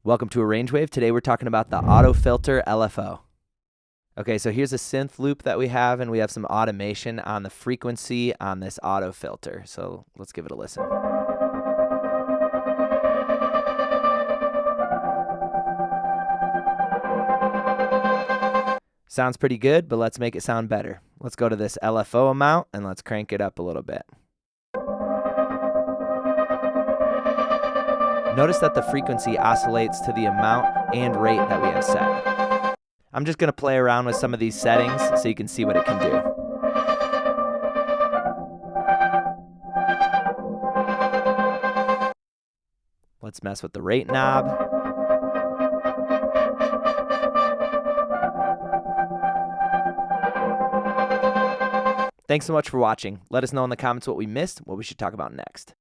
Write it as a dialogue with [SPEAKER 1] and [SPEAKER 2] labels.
[SPEAKER 1] Welcome to ArangeWave. Today we're talking about the Auto Filter LFO. Okay, so here's a synth loop that we have, and we have some automation on the frequency on this auto filter. So let's give it a listen. Sounds pretty good, but let's make it sound better. Let's go to this LFO amount and let's crank it up a little bit. Notice that the frequency oscillates to the amount and rate that we have set. I'm just going to play around with some of these settings so you can see what it can do. Let's mess with the rate knob. Thanks so much for watching. Let us know in the comments what we missed, what we should talk about next.